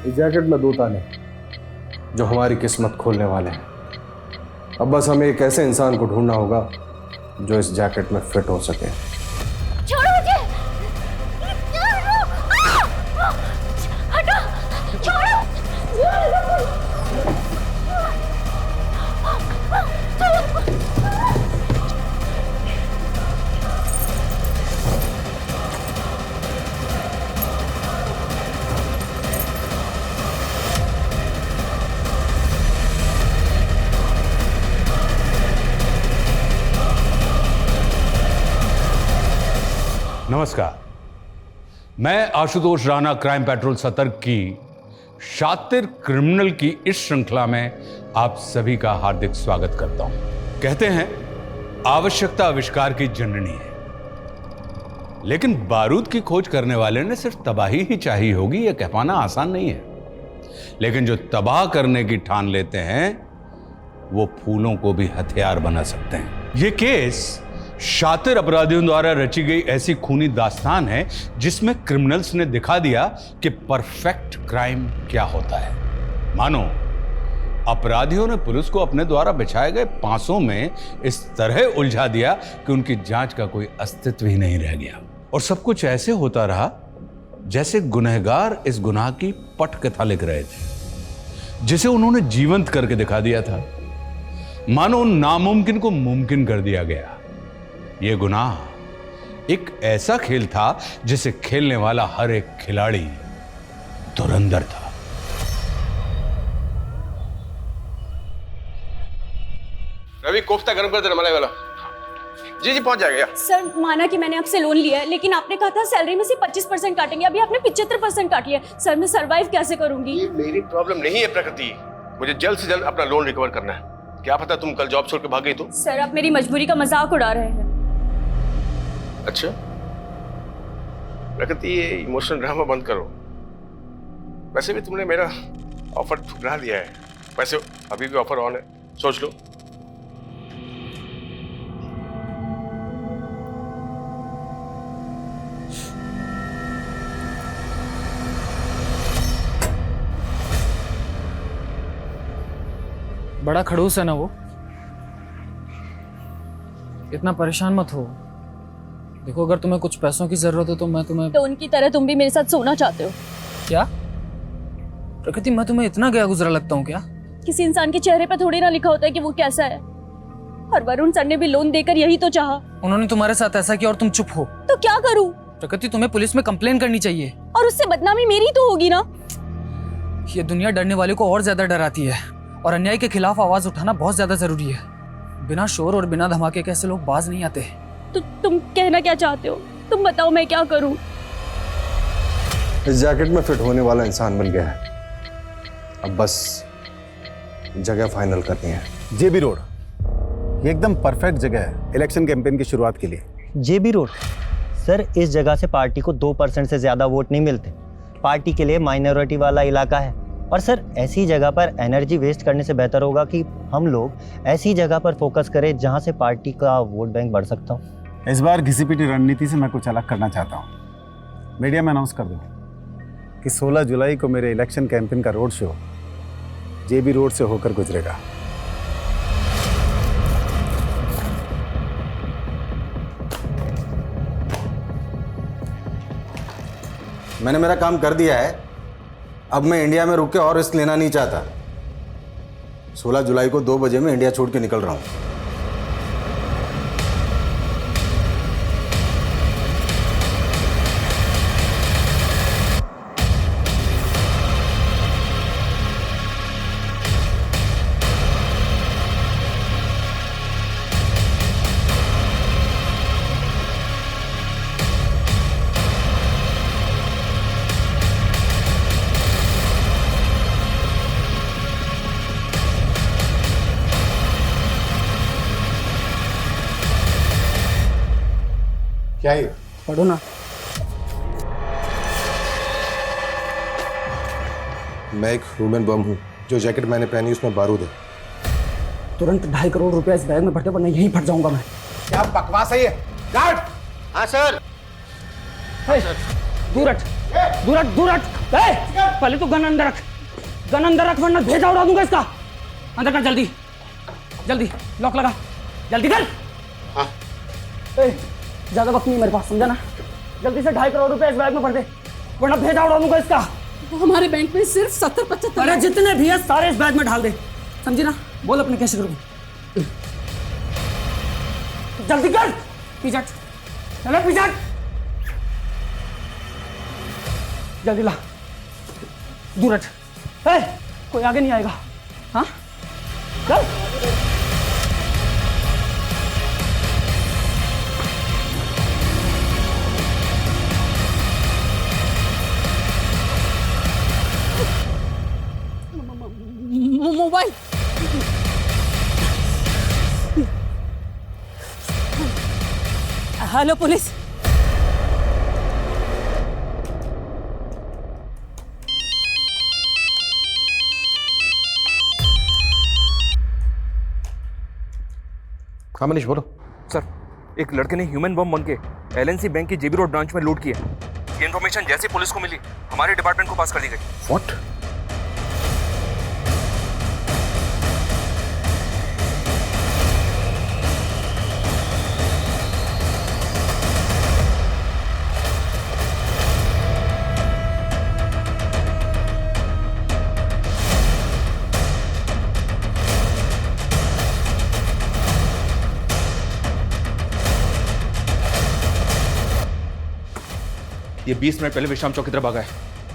इस जैकेट में 2 ताले जो हमारी किस्मत खोलने वाले हैं। अब बस हमें एक ऐसे इंसान को ढूंढना होगा जो इस जैकेट में फिट हो सके। छोड़ो मुझे! हटो! छोड़ो! नमस्कार, मैं आशुतोष राणा क्राइम पेट्रोल सतर्क की शातिर क्रिमिनल की इस श्रृंखला में आप सभी का हार्दिक स्वागत करता हूं। कहते हैं आवश्यकता आविष्कार की जननी है, लेकिन बारूद की खोज करने वाले ने सिर्फ तबाही ही चाहिए होगी, यह कह पाना आसान नहीं है। लेकिन जो तबाह करने की ठान लेते हैं वो फूलों को भी हथियार बना सकते हैं। यह केस शातिर अपराधियों द्वारा रची गई ऐसी खूनी दास्तान है जिसमें क्रिमिनल्स ने दिखा दिया कि परफेक्ट क्राइम क्या होता है। मानो अपराधियों ने पुलिस को अपने द्वारा बिछाए गए पांसों में इस तरह उलझा दिया कि उनकी जांच का कोई अस्तित्व ही नहीं रह गया। और सब कुछ ऐसे होता रहा जैसे गुनहगार इस गुनाह की पटकथा लिख रहे थे, जिसे उन्होंने जीवंत करके दिखा दिया था। मानो उन नामुमकिन को मुमकिन कर दिया गया। यह गुनाह एक ऐसा खेल था जिसे खेलने वाला हर एक खिलाड़ी धुरंधर था। रवि, कोफ्ता गर्म कर देना, मलाई वाला। जी जी, पहुंच जाएगा। सर, माना कि मैंने आपसे लोन लिया है, लेकिन आपने कहा था सैलरी में से 25% काटेंगे। अभी आपने 75% काट लिया। सर, मैं सर्वाइव कैसे करूंगी? ये मेरी प्रॉब्लम नहीं है प्रकृति, मुझे जल्द से जल्द अपना लोन रिकवर करना है। क्या पता तुम कल जॉब छोड़ के भाग गई तो? सर, आप मेरी मजबूरी का मजाक उड़ा रहे हैं। अच्छा प्रकृति, ये इमोशनल ड्रामा बंद करो। वैसे भी तुमने मेरा ऑफर ठुकरा दिया है। वैसे अभी भी ऑफर ऑन है, सोच लो। बड़ा खड़ूस है ना वो। इतना परेशान मत हो। देखो, अगर तुम्हें कुछ पैसों की जरूरत हो तो मैं तुम्हें। तो उनकी तरह तुम भी मेरे साथ सोना चाहते हो क्या? प्रकृति, मैं तुम्हें इतना गया गुजरा लगता हूँ क्या? किसी इंसान के चेहरे पर थोड़ी ना लिखा होता है कि वो कैसा है। और वरुण सर ने भी लोन देकर यही तो चाहा। उन्होंने तुम्हारे साथ ऐसा किया और तुम चुप हो। तो क्या करूं? प्रकृति, तुम्हें पुलिस में कंप्लेन करनी चाहिए। और उससे बदनामी मेरी तो होगी ना। ये दुनिया डरने वाले को और ज्यादा डराती है, और अन्याय के खिलाफ आवाज उठाना बहुत ज्यादा जरूरी है। बिना शोर और बिना धमाके के ऐसे लोग बाज नहीं आते। तो तुम कहना क्या चाहते हो? तुम बताओ, मैं क्या करूं? इस जैकेट में फिट होने वाला इंसान मिल गया है। अब बस जगह फाइनल करनी है। जेबी रोड ये एकदम परफेक्ट जगह है इलेक्शन कैंपेन की शुरुआत के लिए। जेबी रोड सर, इस जगह से पार्टी को 2% से ज्यादा वोट नहीं मिलते। पार्टी के लिए माइनॉरिटी वाला इलाका है। और सर, ऐसी जगह पर एनर्जी वेस्ट करने से बेहतर होगा कि हम लोग ऐसी जगह पर फोकस करें जहां से पार्टी का वोट बैंक बढ़ सकता हो। इस बार घिसी-पिटी रणनीति से मैं कुछ अलग करना चाहता हूँ। मीडिया में अनाउंस कर दूँ कि 16 जुलाई को मेरे इलेक्शन कैंपेन का रोड शो जेबी रोड से होकर गुजरेगा। मैंने मेरा काम कर दिया है। अब मैं इंडिया में रुक के और रिस्क लेना नहीं चाहता। 16 जुलाई को 2 बजे मैं इंडिया छोड़ के निकल रहा हूँ। क्या है? पढ़ो ना। मैं एक ह्यूमन बम हूँ। जो जैकेट मैंने पहनी उसमें बारूद है। तुरंत 2.5 करोड़ रुपया इस बैग में भरते, वरना यहीं फट जाऊंगा मैं। क्या बकवास है ये? गार्ड! हाँ सर। दूर हट, दूर हट, दूर हट। पहले तो गन अंदर रख वरना भेजा उड़ा दूंगा इसका। अंदर कर जल्दी जल्दी, लॉक लगा जल्दी कर। हाँ। ज्यादा वक्त नहीं मेरे पास, समझा ना? जल्दी से 2.5 करोड़ रुपए इस बैग में भर दे वरना भेजा उड़ा दूंगा इसका। हमारे बैंक में सिर्फ 70-75। अरे जितने भी है सारे इस बैग में ढाल दे, समझी ना? बोल अपने कैश को जल्दी कर। पीछट चलो पीछट, जल्दी ला, दूर हट। कोई आगे नहीं आएगा। हाँ चल। Mobile hello police. हाँ मनीष बोलो। सर, एक लड़के ने ह्यूमन बम बन के एलएनसी बैंक की जेबी रोड ब्रांच में लूट की है। ये इन्फॉर्मेशन जैसे पुलिस को मिली हमारे डिपार्टमेंट को पास कर दी गई। व्हाट? ये 20 मिनट पहले विश्राम चौक की तरफ भागा है।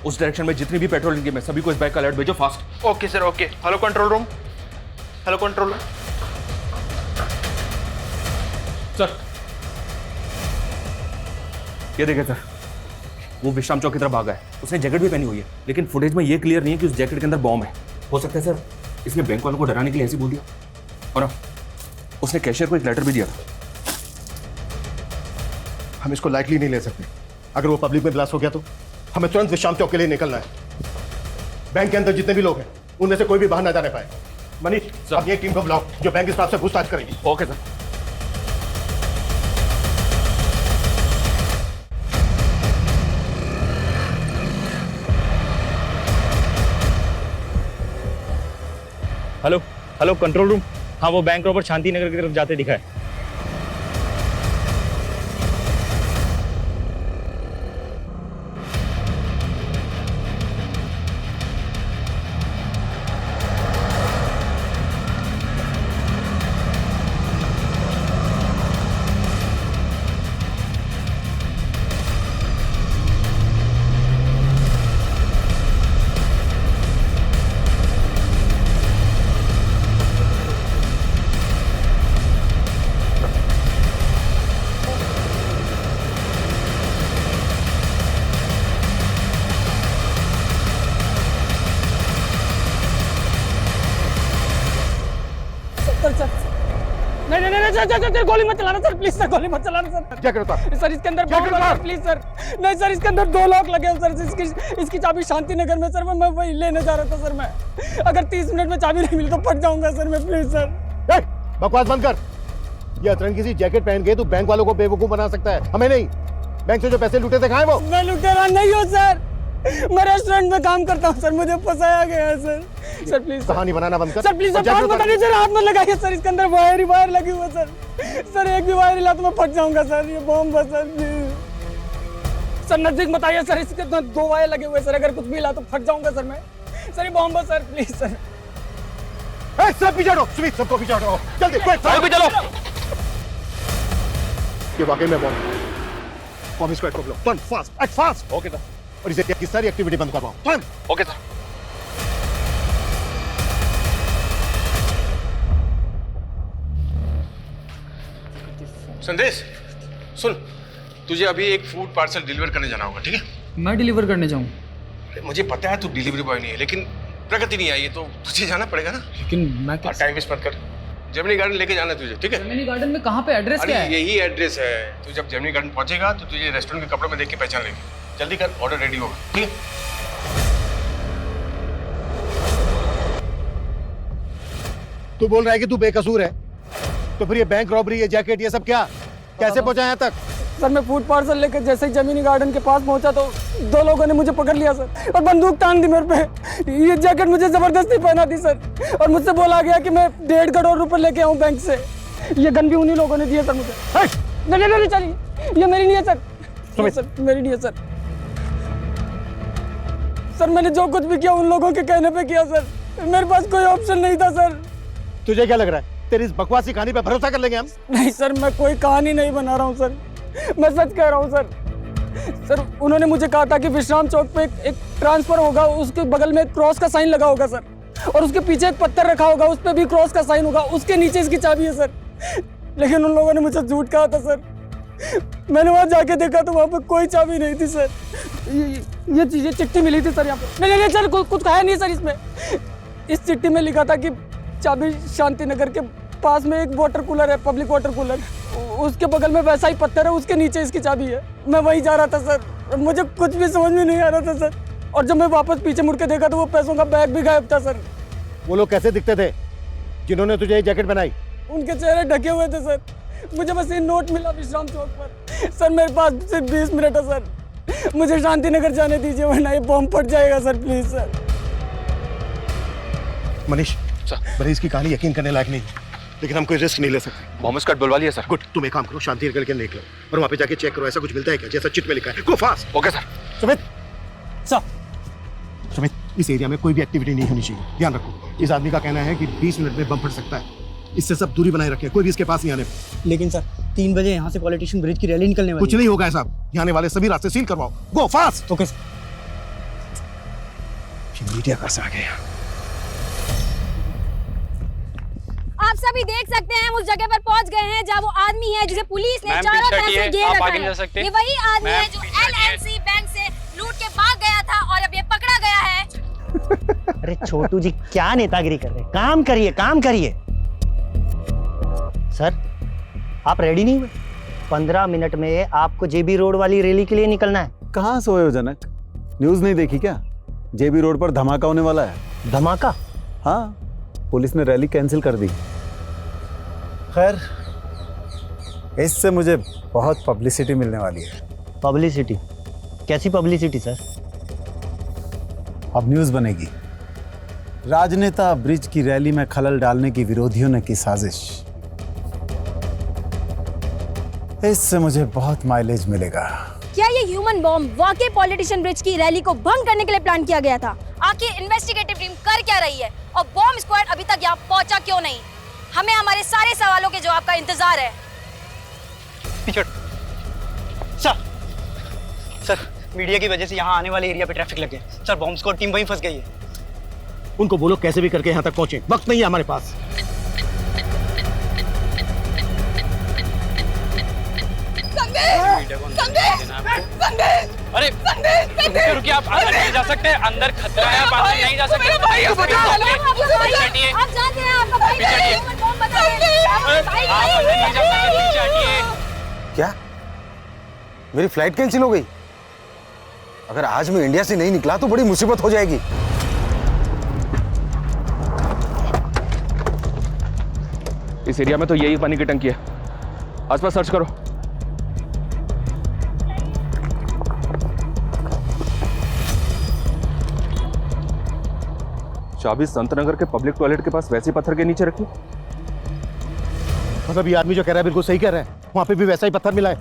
उस डायरेक्शन में जितनी भी पेट्रोलिंग टीम है सभी को इस बैग का अलर्ट भेजो fast. Okay sir, okay. Hello control room. Hello control room. Sir ये देखें सर, वो विश्राम चौक की तरफ भागा है। उसने जैकेट भी पहनी हुई है लेकिन फुटेज में ये क्लियर नहीं है कि उस जैकेट के अंदर बॉम्ब है। हो सकता है सर इसने बैंक वालों को डराने के लिए ऐसे बोल दिया। और उसने कैशियर को एक लेटर भी दिया था। हम इसको लाइटली नहीं ले सकते। अगर वो पब्लिक में ब्लास्ट हो गया तो हमें तुरंत विश्राम चौक के लिए निकलना है। बैंक के अंदर जितने भी लोग हैं उनमें से कोई भी बाहर ना जाने पाए। मनीष, अब ये टीम को बुलाओ जो बैंक स्टाफ से पूछताछ करेगी। Okay sir. Hello control room. हाँ, वो बैंक रॉबर शांति नगर की तरफ जाते दिखा है। नहीं, गोली मत चलाना सर, प्लीज सर, गोली मत चलाना सर। क्या करता? सर इसके अंदर बम लगा है, प्लीज सर। नहीं सर, इसके अंदर 2 लॉक लगे हैं सर। इसकी चाबी शांति नगर में सर। मैं वही लेने जा रहा था सर। मैं अगर 30 मिनट में चाबी नहीं मिली तो फट जाऊंगा सर मैं, प्लीज सर। बकवास बंद कर। ये अतरंगी सी जैकेट पहन के तू बैंक वालों को बेवकूफ बना सकता है, हमें नहीं। बैंक से जो पैसे लूटे थे कहाँ है वो? मैं लुटेरा नहीं हूँ सर, मैं रेस्टोरेंट में काम करता हूँ सर। मुझे फंसाया गया है सर। सर प्लीज कहानी बनाना बंद कर सर, प्लीज सर, बात बता दीजिए। हाथ में लगाइए सर, इसके अंदर वायर लगी हुई है सर। सर एक भी वायर हिला तो मैं फट जाऊंगा सर। ये बॉम्ब है सर, प्लीज सर। नजदीक मत आइए सर, इसके 2 वायर लगे हुए सर। अगर कुछ भी हिला तो फट जाऊंगा सर मैं। सर ये बॉम्ब है सर, प्लीज सर। सब पीछे हटो, सुमित सबको पीछे हटो जल्दी, क्विक चलो। ये वाकई में बॉम्ब स्क्वाड को बुलाओ, तुरंत, fast, act fast. Okay sir. और इसे की सारी एक्टिविटी बंद करवाओ, तुरंत। Okay sir. संदेश सुन, तुझे अभी एक फूड पार्सल डिलीवर करने जाना होगा, ठीक है? मैं डिलीवर करने जाऊँ? मुझे पता है तू डिलीवरी बॉय नहीं है, लेकिन प्रगति नहीं आई है तो तुझे जाना पड़ेगा ना। लेकिन मैं टाइम वेस्ट मत कर। जेमिनी गार्डन लेके जाना है तुझे, ठीक है? जेमिनी गार्डन में कहाँ पे? एड्रेस क्या है? यही एड्रेस है। तू जब जेमिनी गार्डन पहुंचेगा तो तुझे रेस्टोरेंट के कपड़ों में देख के पहचान लेगी। जल्दी कर, ऑर्डर रेडी होगा, ठीक है? तू बोल रहा है कि तू बेकसूर है, तो फिर ये बैंक रॉबरी, ये जैकेट, ये सब क्या? कैसे पहुंचा यहाँ तक? सर मैं फूड पार्सल लेकर जैसे ही जमीनी गार्डन के पास पहुंचा तो 2 लोगों ने मुझे पकड़ लिया सर और बंदूक तान दी मेरे पे। ये जैकेट मुझे जबरदस्ती पहना दी सर और मुझसे बोला गया कि मैं 1.5 करोड़ रुपए लेके आऊं बैंक से। ये गन भी उन्हीं लोगों ने दिया सर मुझे। नहीं चलिए, ये मेरी नहीं है सर। सर मेरी नहीं है सर। सर मैंने जो कुछ भी किया उन लोगों के कहने पे किया सर, मेरे पास कोई ऑप्शन नहीं था सर। तुझे क्या लग रहा है तेरी इस बकवासी कहानी पे भरोसा कर लेंगे हम? नहीं सर, मैं कोई कहानी नहीं बना रहा हूँ सर, मैं सच कह रहा हूँ सर। सर उन्होंने मुझे कहा था कि विश्राम चौक पे एक ट्रांसफर होगा, उसके बगल में एक क्रॉस का साइन लगा होगा सर, और उसके पीछे एक पत्थर रखा होगा, उस पर भी क्रॉस का साइन होगा, उसके नीचे इसकी चाबी है सर। लेकिन उन लोगों ने मुझे झूठ कहा था सर। मैंने वहाँ जाके देखा तो वहाँ पे कोई चाबी नहीं थी सर। ये चीजें चिट्ठी मिली थी सर यहाँ पे। नहीं सर, कुछ है नहीं सर इसमें। इस चिट्ठी में लिखा था कि चाबी शांति नगर के पास में एक वाटर कूलर है, पब्लिक वाटर कूलर, उसके बगल में वैसा ही पत्थर है, उसके नीचे इसकी चाबी है। मैं वहीं जा रहा था सर, मुझे कुछ भी समझ में नहीं आ रहा था सर। और जब मैं वापस पीछे मुड़ के देखा तो वो पैसों का बैग भी गायब था सर। वो लोग कैसे दिखते थे जिन्होंने तुझे ये जैकेट बनाई? उनके चेहरे ढके हुए थे सर। मुझे बस ये नोट मिला विश्राम चौक पर। सर मेरे पास सिर्फ 20 मिनट है सर, मुझे शांति नगर जाने दीजिए वरना ये बॉम्ब फट जाएगा सर, प्लीज सर। मनीष भले इसकी कहानी यकीन करने लायक नहीं, लेकिन हम कोई रिस्क नहीं ले सकते। बॉम्ब स्क्वाड बुलवा लिया सर। गुड, तुम एक काम करो, शांति नगर के निकलो और वहाँ पे जाके चेक करो ऐसा कुछ मिलता है क्या जैसा चिट में लिखा है। गो fast. Okay sir. Sumit sir, Sumit इस एरिया में कोई भी एक्टिविटी नहीं होनी चाहिए, ध्यान रखो। इस आदमी का कहना है कि 20 मिनट में बम फट सकता है, इससे सब दूरी बनाए रखें, कोई भी इसके पास नहीं आने। लेकिन सर 3 बजे यहाँ से पॉलिटिशियन ब्रिज की रैली निकलने वाली कुछ नहीं होगा ऐसा, यहाँ आने वाले सभी रास्ते सील करवाओ। गो फास्ट। Okay sir. मीडिया का आ गया। आप सभी देख सकते हैं हम उस जगह पर पहुंच गए हैं जहां वो आदमी है जिसे पुलिस ने चारों तरफ से घेर रखा है। ये वही आदमी है जो LNC बैंक से लूट के भाग गया था और अब ये पकड़ा गया है। अरे छोटू जी क्या नेतागिरी कर रहे हैं? काम करिए, काम करिए। सर आप रेडी नहीं हुए? 15 मिनट में आपको जेबी रोड वाली रैली के लिए निकलना है। कहाँ सोए हो जनक? न्यूज़ नहीं देखी क्या? जेबी रोड पर धमाका होने वाला है। धमाका? हाँ, पुलिस ने रैली कैंसिल कर दी। खैर इससे मुझे बहुत पब्लिसिटी मिलने वाली है। पब्लिसिटी? कैसी पब्लिसिटी सर? अब न्यूज़ बनेगी, राजनेता ब्रिज की रैली में खलल डालने की विरोधियों ने की साजिश। इससे मुझे बहुत माइलेज मिलेगा। क्या ये ह्यूमन बॉम्ब वाकई पॉलिटिशियन ब्रिज की रैली को भंग करने के लिए प्लान किया गया था? आखिर इन्वेस्टिगेटिव टीम कर क्या रही है और बॉम्ब स्क्वाड अभी तक यहाँ पहुंचा क्यों नहीं? हमें हमारे सारे सवालों के जवाब का इंतजार है। सर मीडिया की वजह से यहाँ आने वाले एरिया पे ट्रैफिक लग गया सर, बॉम्ब स्क्वाड टीम वहीं फंस गई है। उनको बोलो कैसे भी करके यहाँ तक पहुंचे, वक्त नहीं है हमारे पास। अरे रुकिए, आप अंदर नहीं जा सकते, अंदर खतरा है, आप अंदर नहीं जा सकते। आप जानते हैं आपका भाई ह्यूमन बॉम्ब बता रहे हैं। आप अंदर नहीं जा सकते, पीछे हटिए। क्या मेरी फ्लाइट कैंसिल हो गई? अगर आज मैं इंडिया से नहीं निकला तो बड़ी मुसीबत हो जाएगी। इस एरिया में तो यही पानी की टंकी है, आसपास सर्च करो। चाबी संतनगर के पब्लिक टॉयलेट के पास वैसे पत्थर के नीचे रखी। मतलब ये आदमी जो कह रहा है बिल्कुल सही कह रहा है, वहाँ पे भी वैसा ही पत्थर मिला है।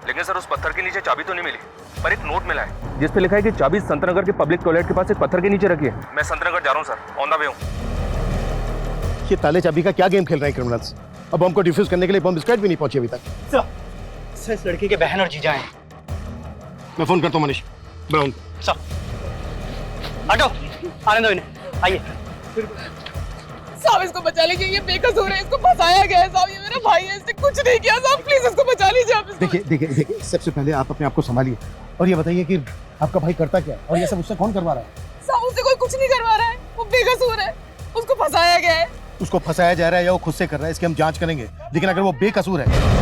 लेकिन सर उस पत्थर के नीचे चाबी तो नहीं मिली, पर एक नोट मिला है जिस पे लिखा है कि चाबी संतनगर के पब्लिक टॉयलेट के पास एक पत्थर के नीचे रखी है। मैं संतनगर जा रहा हूँ सर, ऑन द वे हूँ। ये ताले चाबी का क्या गेम खेल रहे हैं क्रिमिनल्स? अब बम को डिफ्यूज करने के लिए बम स्क्वाड भी नहीं पहुंची अभी तक। सर इस लड़की के बहन और जीजा हैं। मैं फोन करता हूँ मनीष ब्राउन। सर हटो, आने दो इन्हें, आइए। साहब इसको बचा लीजिए, ये बेकसूर है, इसको फंसाया गया है साहब, ये मेरा भाई है, इसने कुछ नहीं किया साहब, प्लीज इसको बचा लीजिए आप। देखिए सबसे पहले आप अपने आप को संभालिए और ये बताइए कि आपका भाई करता क्या और ये सब उससे कौन करवा रहा है? साहब उससे कोई कुछ नहीं करवा रहा है, वो बेकसूर है, उसको फंसाया गया है। उसको फंसाया जा रहा है या वो खुद से कर रहा है, इसकी हम जांच करेंगे, लेकिन अगर वो बेकसूर है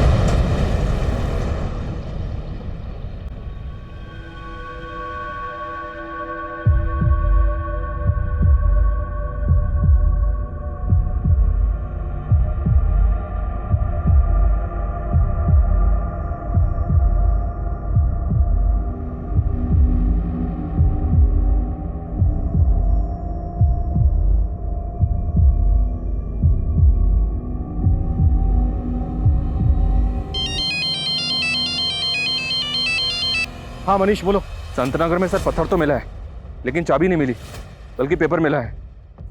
हाँ मनीष बोलो। संतनगर में सर पत्थर तो मिला है, लेकिन चाबी नहीं मिली, बल्कि पेपर मिला है,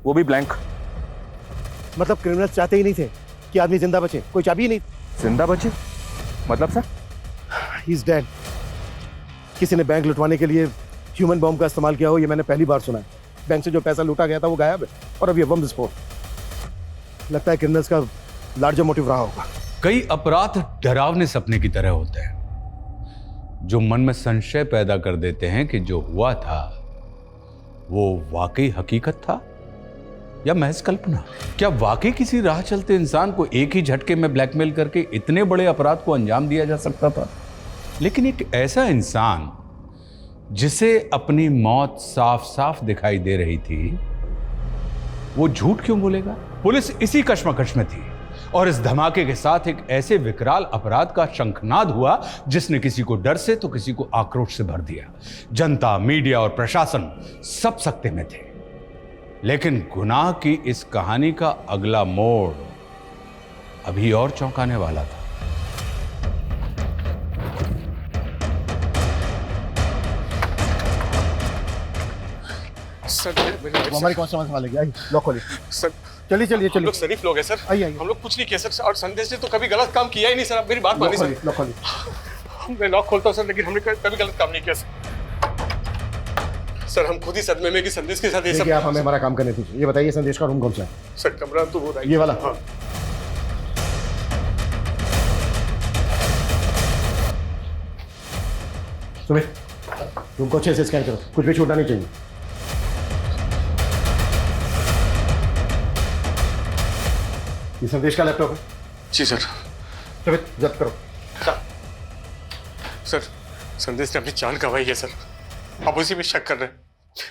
वो भी ब्लैंक। मतलब क्रिमिनल्स चाहते ही नहीं थे कि आदमी जिंदा बचे, कोई चाबी ही नहीं। जिंदा बचे मतलब सर? He is dead. किसी ने बैंक लुटवाने के लिए ह्यूमन बॉम्ब का इस्तेमाल किया हो, ये मैंने पहली बार सुना है। बैंक से जो पैसा लूटा गया था वो गायब है, और अब ये बम विस्फोट। लगता है क्रिमिनल्स का लार्जर मोटिव रहा होगा। कई अपराध डरावने सपने की तरह होते हैं, जो मन में संशय पैदा कर देते हैं कि जो हुआ था वो वाकई हकीकत था या महज कल्पना। क्या वाकई किसी राह चलते इंसान को एक ही झटके में ब्लैकमेल करके इतने बड़े अपराध को अंजाम दिया जा सकता था? लेकिन एक ऐसा इंसान जिसे अपनी मौत साफ साफ दिखाई दे रही थी, वो झूठ क्यों बोलेगा? पुलिस इसी कश्मकश में थी और इस धमाके के साथ एक ऐसे विकराल अपराध का शंखनाद हुआ जिसने किसी को डर से तो किसी को आक्रोश से भर दिया। जनता, मीडिया और प्रशासन सब सकते में थे। लेकिन गुनाह की इस कहानी का अगला मोड़ अभी और चौंकाने वाला था। सर हमारी कौन सा मसला लेके आई? लॉक खोलिए सर। चलिए चलिए हम चलिए। लोग शरीफ लोग हैं सर। आइए हम लोग कुछ नहीं किया सर, और संदेश ने तो कभी गलत काम किया ही नहीं सर। आप मेरी बात मानिए सर। लॉक खोलिए। मैं लॉक खोलता हूँ सर, लेकिन हमने कभी गलत काम नहीं किया सर। सर हम खुद ही सदमे में कि संदेश के साथ ये सब। आप हमें हमारा काम करने दीजिए। ये बताइए संदेश का रूम कौन सा है? सर कमरा तो वो ये वाला। हाँ। सुमित, रूम को अच्छे से स्कैन करो, कुछ भी छूटना नहीं चाहिए। ये संदेश का लैपटॉप है? जी सर। सुमित जब्त करो। सर संदेश ने अपनी जान गंवाई है सर, आप उसी में शक कर रहे हैं।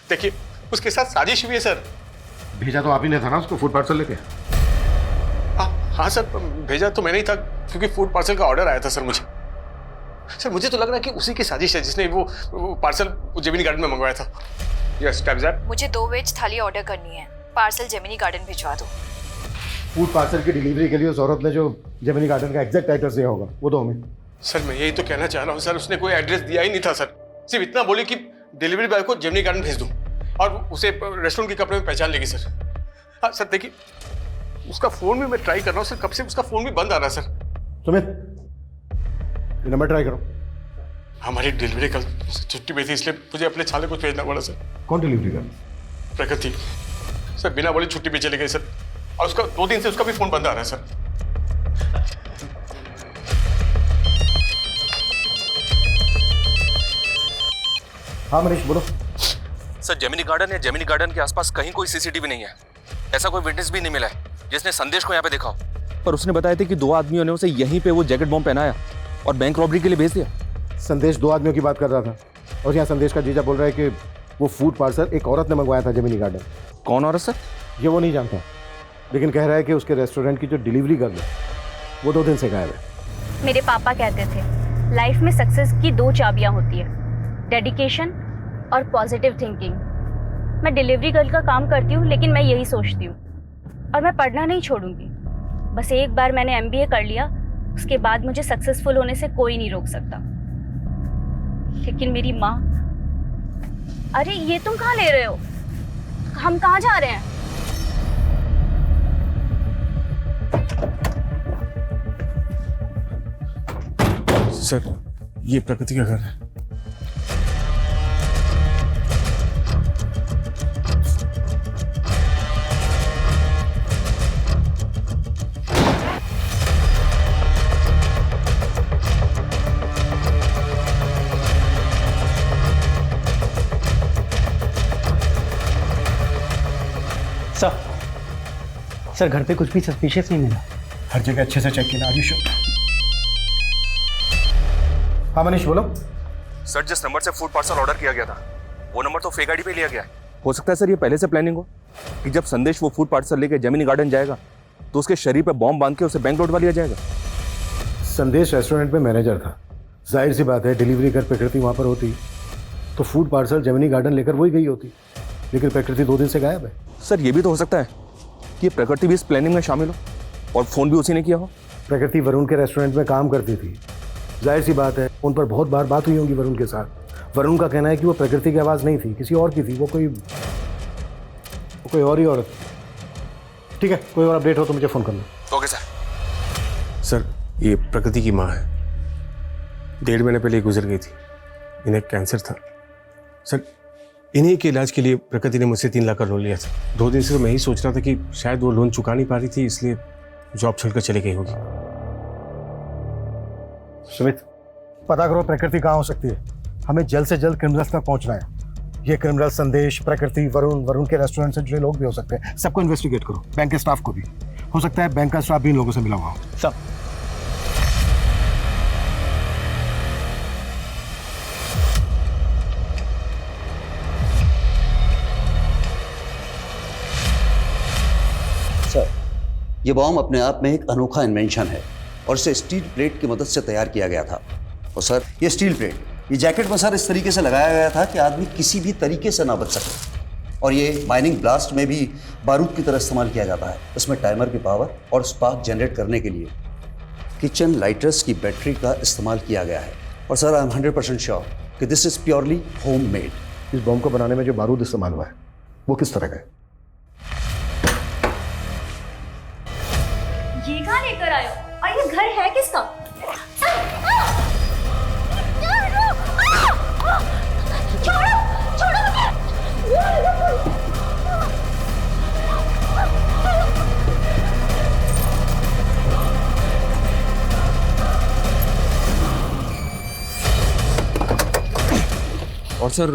देखिए उसके साथ साजिश हुई है सर। भेजा तो आप ही ने था ना उसको फूड पार्सल लेके? हाँ सर, भेजा तो मैंने ही था, क्योंकि फूड पार्सल का ऑर्डर आया था सर मुझे। सर मुझे तो लग रहा है कि उसी की साजिश है जिसने वो पार्सल जेमिनी गार्डन में मंगवाया था। Yes time that. मुझे 2 वेज थाली ऑर्डर करनी है, पार्सल जेमिनी गार्डन भिजवा दो। फूड पार्सल की डिलीवरी के लिए उस औरत ने जो जेमिनी गार्डन का एग्जैक्ट एड्रेस दिया होगा वो दो हमें। सर मैं यही तो कहना चाह रहा हूँ सर, उसने कोई एड्रेस दिया ही नहीं था सर। सिर्फ इतना बोले कि डिलीवरी बॉय को जेमिनी गार्डन भेज दूँ और उसे रेस्टोरेंट के कपड़े में पहचान लेगी सर। हाँ सर देखिए, उसका फोन भी मैं ट्राई कर रहा हूँ सर, कब से उसका फोन भी बंद आ रहा है सर। सुमित ये नंबर ट्राई करो। हमारी डिलीवरी कल छुट्टी पे थी, इसलिए मुझे अपने छाले को भेजना पड़ा सर। कौन डिलीवरी कर? प्रकृति सर, बिना बोले छुट्टी पे चले गए सर, और उसका 2 दिन से उसका भी फोन बंद आ रहा है सर। हाँ मनीष बोलो। सर जेमिनी गार्डन या जेमिनी गार्डन के आसपास कहीं कोई सीसीटीवी नहीं है, ऐसा कोई विटनेस भी नहीं मिला है जिसने संदेश को यहाँ पे देखा हो। पर उसने बताया था कि 2 आदमियों ने उसे यहीं पे वो जैकेट बॉम्ब पहनाया और बैंक रॉबरी के लिए भेज दिया। संदेश 2 आदमियों की बात कर रहा था, और यहाँ संदेश का जीजा बोल रहा है कि वो फूड पार्सल एक औरत ने मंगवाया था जेमिनी गार्डन। कौन औरत सर? ये वो नहीं जानता, लेकिन कह रहा है कि उसके रेस्टोरेंट की जो डिलीवरी गर्ल है वो 2 दिन से गायब है। मेरे पापा कहते थे लाइफ में सक्सेस की 2 चाबियां होती है, डेडिकेशन और पॉजिटिव थिंकिंग। मैं डिलीवरी गर्ल का काम करती हूँ, लेकिन मैं यही सोचती हूँ, और मैं पढ़ना नहीं छोड़ूंगी। बस एक बार मैंने MBA कर लिया, उसके बाद मुझे सक्सेसफुल होने से कोई नहीं रोक सकता। लेकिन मेरी माँ। अरे ये तुम कहाँ ले रहे हो? हम कहाँ जा रहे हैं? सर ये प्रकृति का घर है। सर घर पे कुछ भी सस्पिशियस नहीं मिला। हर जगह अच्छे से चेक किया। आयुष। हाँ मनीष बोलो। सर जिस नंबर से फूड पार्सल ऑर्डर किया गया था वो नंबर तो फेक आईडी पे लिया गया है। हो सकता है सर ये पहले से प्लानिंग हो कि जब संदेश वो फूड पार्सल लेके जेमिनी गार्डन जाएगा तो उसके शरीर पे बॉम्ब बांध के उसे बैंक लौटवा लिया जाएगा। संदेश रेस्टोरेंट में मैनेजर था, जाहिर सी बात है डिलीवरी कर प्रकृति वहाँ पर होती तो फूड पार्सल जेमिनी गार्डन लेकर वही गई होती, लेकिन प्रकृति 2 दिन से गायब है। सर ये भी तो हो सकता है कि ये प्रकृति भी इस प्लानिंग में शामिल हो और फोन भी उसी ने किया हो। प्रकृति वरुण के रेस्टोरेंट में काम करती थी, जाहिर सी बात है उन पर बहुत बार बात हुई होगी वरुण के साथ, वरुण का कहना है कि वो प्रकृति की आवाज़ नहीं थी, किसी और की थी। वो कोई और ही औरत। ठीक है, कोई और अपडेट हो तो मुझे फ़ोन करना। Okay sir. सर ये प्रकृति की माँ है, 1.5 महीने पहले गुजर गई थी। इन्हें कैंसर था सर। इन्हीं के इलाज के लिए प्रकृति ने मुझसे 3 लाख का लोन लिया था। 2 दिन से तो मैं ही सोच रहा था कि शायद वो लोन चुका नहीं पा रही थी, इसलिए जॉब छोड़कर चली गई होगी। सुमित, पता करो प्रकृति कहाँ हो सकती है। हमें जल्द से जल्द क्रिमिनल्स तक पहुंचना है। ये क्रिमिनल संदेश, प्रकृति, वरुण के रेस्टोरेंट से जुड़े लोग भी हो सकते हैं। सबको इन्वेस्टिगेट करो, बैंक के स्टाफ को भी। हो सकता है बैंक का स्टाफ भी इन लोगों से मिला हुआ हो। सब सर, ये बॉम्ब अपने आप में एक अनोखा इन्वेंशन है और इसे स्टील प्लेट की मदद से तैयार किया गया था। और सर, ये स्टील प्लेट, ये जैकेट में सर इस तरीके से लगाया गया था कि आदमी किसी भी तरीके से ना बच सके। और ये माइनिंग ब्लास्ट में भी बारूद की तरह इस्तेमाल किया जाता है। इसमें टाइमर की पावर और स्पार्क जनरेट करने के लिए किचन लाइटर्स की बैटरी का इस्तेमाल किया गया है। और सर, आई एम 100% श्योर कि this is purely home made. इस बॉम्ब को बनाने में जो बारूद इस्तेमाल हुआ है वो किस तरह का है? ये कहाँ लेकर आए हो? और ये घर है किसका? और सर,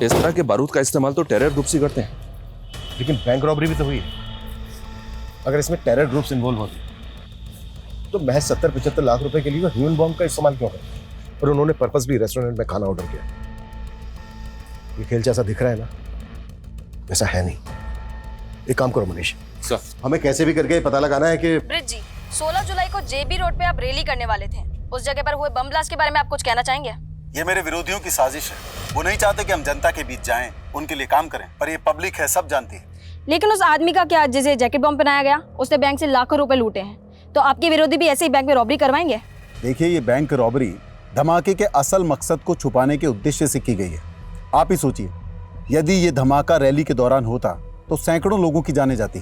इस तरह के बारूद का इस्तेमाल तो टेरर ग्रुप्स ही करते हैं। लेकिन बैंक रॉबरी भी तो हुई है। अगर इसमें टेरर ग्रुप्स इन्वॉल्व होते तो महज 70-75 लाख रुपए के लिए वो ह्यूमन बॉम्ब का इस्तेमाल क्यों करते? और उन्होंने पर्पसली रेस्टोरेंट में खाना ऑर्डर किया। ये खेल जैसा दिख रहा है ना, ऐसा है नहीं। एक काम करो मनीष, सर, हमें कैसे भी करके पता लगाना है कि ब्रिज जी, 16 जुलाई को जेबी रोड पे आप रैली करने वाले थे। उस जगह पर हुए बम ब्लास्ट के बारे में आप कुछ कहना चाहेंगे? ये मेरे विरोधियों की साजिश है। वो नहीं चाहते कि हम जनता के बीच जाएं, उनके लिए काम करें, पर ये पब्लिक है, सब जानती है। लेकिन उस आदमी का क्या, जिसे जैकेट बम पहनाया गया, उसने बैंक से लाखों रुपए लूटे हैं। तो आपके विरोधी भी ऐसे ही बैंक में रॉबरी करवाएंगे? देखिए, ये बैंक रॉबरी धमाके के असल मकसद को छुपाने के उद्देश्य से की गई है। आप ही सोचिए, यदि ये धमाका रैली के दौरान होता तो सैकड़ों लोगों की जानें जाती,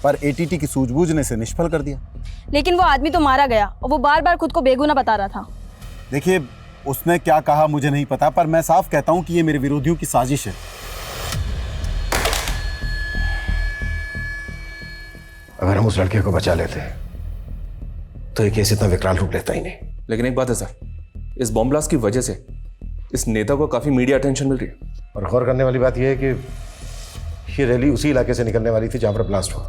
पर एटीटी की सूझबूझ ने इसे निष्फल कर दिया। लेकिन वो आदमी तो मारा गया और वो बार बार खुद को बेगुनाह बता रहा था। देखिए, उसने क्या कहा मुझे नहीं पता, पर मैं साफ कहता हूं कि ये मेरे विरोधियों की साजिश है। अगर हम उस लड़के को बचा लेते तो ये केस इतना विकराल रूप लेता ही नहीं। लेकिन एक बात है सर, इस बॉम्ब ब्लास्ट की वजह से इस नेता को काफी मीडिया अटेंशन मिल रही है। और गौर करने वाली बात यह है कि ये रैली उसी इलाके से निकलने वाली थी जहां पर ब्लास्ट हुआ।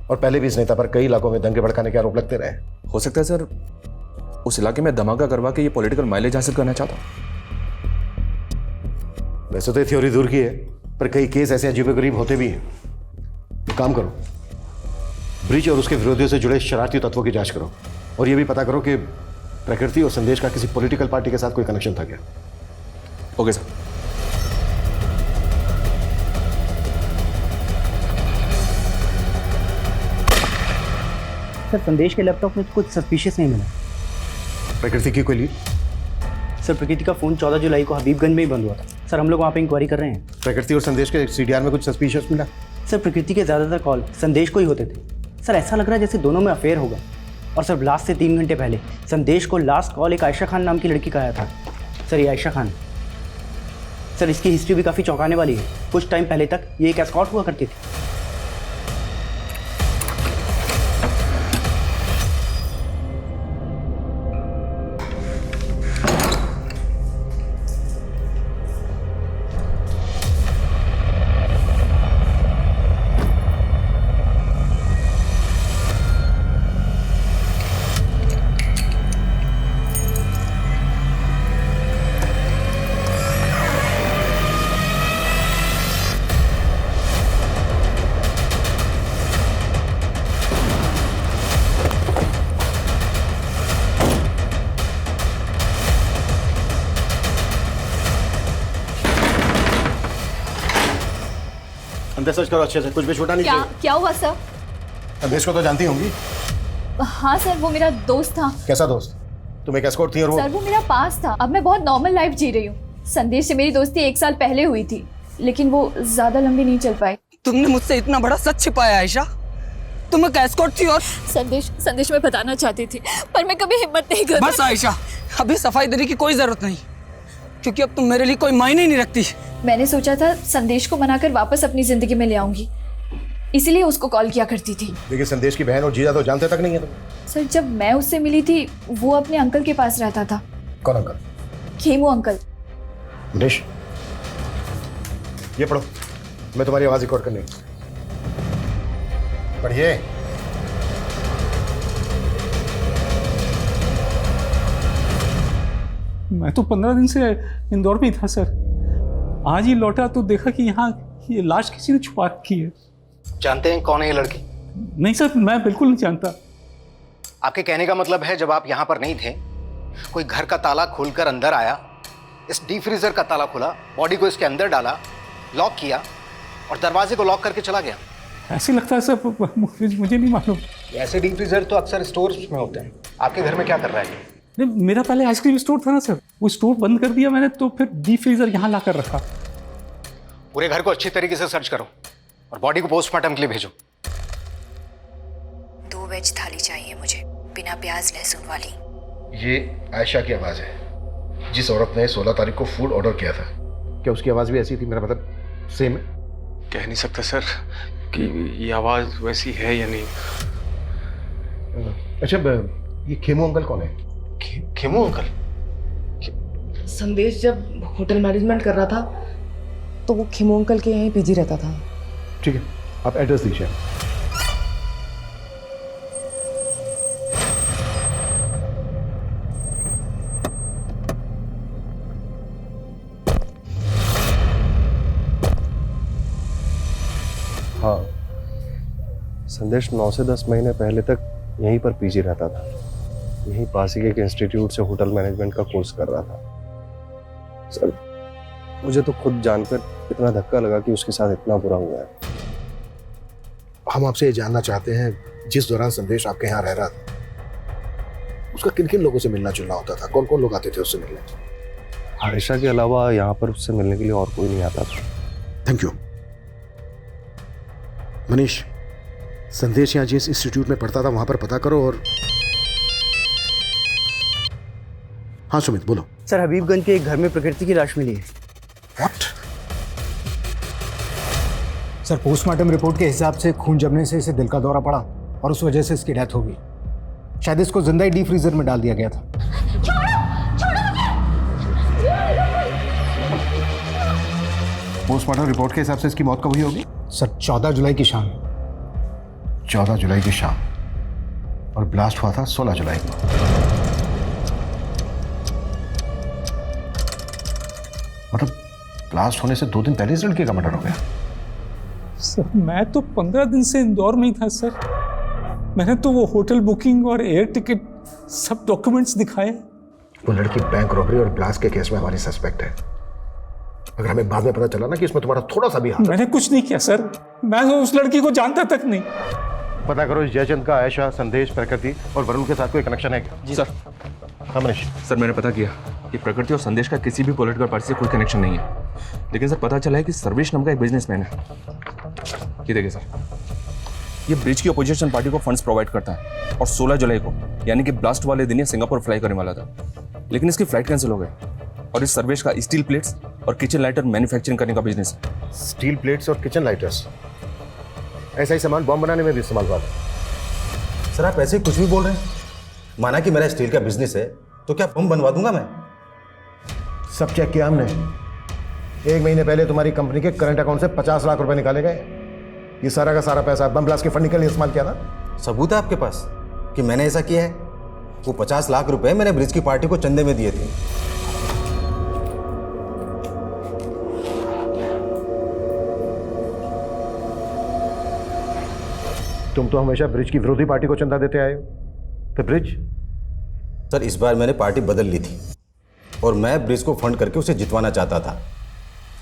और पहले भी इस नेता पर कई इलाकों में दंगे भड़काने के आरोप लगते रहे। हो सकता है सर, उस इलाके में धमाका करवा के ये पॉलिटिकल माइलेज हासिल करना चाहता हूं। वैसे तो ये थ्योरी दूर की है, पर कई केस ऐसे अजीबोगरीब होते भी हैं। एक काम करो, ब्रिज और उसके विरोधियों से जुड़े शरारती तत्वों की जांच करो और ये भी पता करो कि प्रकृति और संदेश का किसी पॉलिटिकल पार्टी के साथ कोई कनेक्शन था क्या। Okay sir. सर, संदेश के लैपटॉप में कुछ सस्पिशियस नहीं मिला। प्रकृति की कोई लीड? सर, प्रकृति का फोन 14 जुलाई को हबीबगंज में ही बंद हुआ था। सर, हम लोग वहाँ पे इंक्वायरी कर रहे हैं। प्रकृति और संदेश के सीडीआर में कुछ सस्पिशियस मिला? सर, प्रकृति के ज़्यादातर कॉल संदेश को ही होते थे। सर, ऐसा लग रहा है जैसे दोनों में अफेयर होगा। और सर, ब्लास्ट से 3 घंटे पहले संदेश को लास्ट कॉल एक आयशा खान नाम की लड़की का आया था। सर, ये आयशा खान, सर इसकी हिस्ट्री भी काफ़ी चौंकाने वाली है। कुछ टाइम पहले तक ये एक एस्कॉर्ट हुआ करती थी। अंदर सर्च करो अच्छे से, कुछ भी छोटा नहीं चाहिए। क्या हुआ सर? संदेश को तो जानती होंगी। हाँ सर, वो मेरा दोस्त था। कैसा दोस्त? तुम एक एस्कॉर्ट थी और सर वो मेरा पास था, अब मैं बहुत नॉर्मल लाइफ जी रही हूँ। संदेश से मेरी दोस्ती 1 साल पहले हुई थी, लेकिन वो ज्यादा लंबी नहीं चल पाई। तुमने मुझसे इतना बड़ा सच छिपाया आयशा। तुम एक एस्कॉर्ट थी और संदेश मैं बताना चाहती थी, पर मैं कभी हिम्मत नहीं कर। बस आयशा, अभी सफाई देने की कोई जरूरत नहीं, क्योंकि अब तुम मेरे लिए कोई मायने ही नहीं रखती। मैंने सोचा था संदेश को मनाकर वापस अपनी जिंदगी में ले आऊंगी, इसीलिए उसको कॉल किया करती थी। देखिए संदेश की बहन और जीजा तो जानते तक नहीं है तुम। सर जब मैं उससे मिली थी वो अपने अंकल के पास रहता था। कौन अंकल? खेमू अंकल। मनीष, ये पढ़ो, मैं तुम्हारी आवाज रिकॉर्ड करनी। पढ़िए। मैं तो 15 दिन से इंदौर में ही था सर। आज ही लौटा तो देखा कि यहाँ ये लाश किसी ने छुपा रखी है। जानते हैं कौन है ये लड़की? नहीं सर, मैं बिल्कुल नहीं जानता। आपके कहने का मतलब है जब आप यहाँ पर नहीं थे, कोई घर का ताला खोलकर अंदर आया, इस डीप फ्रीजर का ताला खोला, बॉडी को इसके अंदर डाला, लॉक किया और दरवाजे को लॉक करके चला गया। ऐसे लगता है सर, मुझे नहीं मालूम। ऐसे डीप फ्रीजर तो अक्सर स्टोर्स में होते हैं। आपके घर में क्या कर रहा है? नहीं, मेरा पहले आइसक्रीम स्टोर था ना सर, वो स्टोर बंद कर दिया मैंने, तो फिर डीप फ्रीजर यहाँ ला कर रखा। पूरे घर को अच्छी तरीके से सर्च करो और बॉडी को पोस्टमार्टम के लिए भेजो। 2 वेज थाली चाहिए मुझे, बिना प्याज लहसुन वाली। ये आयशा की आवाज है, जिस औरत ने 16 तारीख को फूड ऑर्डर किया था। क्या उसकी आवाज भी ऐसी थी? मेरा मतलब सेम है? कह नहीं सकता सर कि ये आवाज वैसी है या नहीं। अच्छा, ये खेमू अंकल कौन है? खेमू अंकल? संदेश जब होटल मैनेजमेंट कर रहा था तो वो खेमू अंकल के यहीं पीजी रहता था। ठीक है, आप एड्रेस दीजिए। हाँ, संदेश 9 से 10 महीने पहले तक यहीं पर पीजी रहता था। यहीं पास ही के एक इंस्टीट्यूट से होटल मैनेजमेंट का कोर्स कर रहा था। सर मुझे तो खुद जानकर इतना धक्का लगा कि उसके साथ इतना बुरा हुआ है। हम आपसे ये जानना चाहते हैं, जिस दौरान संदेश आपके यहाँ रह रहा था, उसका किन किन लोगों से मिलना जुलना होता था? कौन कौन लोग आते थे उससे मिलने? आयशा के अलावा यहाँ पर उससे मिलने के लिए और कोई नहीं आता था। Thank you. मनीष, संदेश यहाँ जिस इंस्टीट्यूट में पढ़ता था वहां पर पता करो। और हाँ सुमित, बोलो। सर हबीबगंज के एक घर में प्रकृति की लाश मिली है। व्हाट? सर पोस्टमार्टम रिपोर्ट के हिसाब से खून जमने से इसे दिल का दौरा पड़ा और उस वजह से इसकी डेथ हो गई। शायद इसको जिंदा ही डीप फ्रीजर में डाल दिया गया था। पोस्टमार्टम रिपोर्ट के हिसाब से इसकी मौत कब हुई होगी? सर 14 जुलाई की शाम। 14 जुलाई की शाम, और ब्लास्ट हुआ था 16 जुलाई को। मतलब ब्लास्ट होने से 2 दिन पहले इस लड़के का मर्डर हो गया। सर मैं तो 15 दिन से इंदौर में ही था सर। मैंने तो वो होटल बुकिंग और एयर टिकट सब डॉक्यूमेंट्स दिखाए। वो लड़की बैंक रॉबरी और ब्लास्ट के केस में हमारी सस्पेक्ट है। अगर हमें बाद में पता चला ना कि इसमें तुम्हारा थोड़ा सा भी हाथ। मैंने कुछ नहीं किया सर, मैं तो उस लड़की को जानता तक नहीं। पता करो इस जयचंद का आयशा, संदेश, प्रकृति और वरुण के साथ कोई कनेक्शन है क्या? जी सर। हाँ मनीष। सर मैंने पता किया कि प्रकृति और संदेश का किसी भी पॉलिटिकल पार्टी से कोई कनेक्शन नहीं है, लेकिन सर पता चला है कि सर्वेश नाम का एक बिजनेसमैन है। ये देखिए सर, ये ब्रिज की अपोजिशन पार्टी को फंड्स प्रोवाइड करता है और 16 जुलाई को यानी कि ब्लास्ट वाले दिन ये सिंगापुर फ्लाई करने वाला था, लेकिन इसकी फ्लाइट कैंसिल हो गई। और इस सर्वेश का स्टील प्लेट्स और किचन लाइटर मैन्युफैक्चरिंग करने का बिजनेस है। स्टील प्लेट्स और किचन लाइटर्स, ऐसा ही सामान बॉम्ब बनाने में भी इस्तेमाल हुआ। सर आप ऐसे ही कुछ भी बोल रहे हैं। माना कि मेरा स्टील का बिजनेस है तो क्या बम बनवा दूंगा मैं? सब चेक किया हमने। 1 महीने पहले तुम्हारी कंपनी के करंट अकाउंट से 50 लाख रुपए निकाले गए। ये सारा का सारा पैसा बम ब्लास्ट के फंडिंग के लिए इस्तेमाल किया था। सबूत है आपके पास कि मैंने ऐसा किया है? वो 50 लाख रुपए मैंने ब्रिज की पार्टी को चंदे में दिए थे। तुम तो हमेशा ब्रिज की विरोधी पार्टी को चंदा देते आए हो, तो ब्रिज? सर इस बार मैंने पार्टी बदल ली थी और मैं ब्रिज को फंड करके उसे जितवाना चाहता था,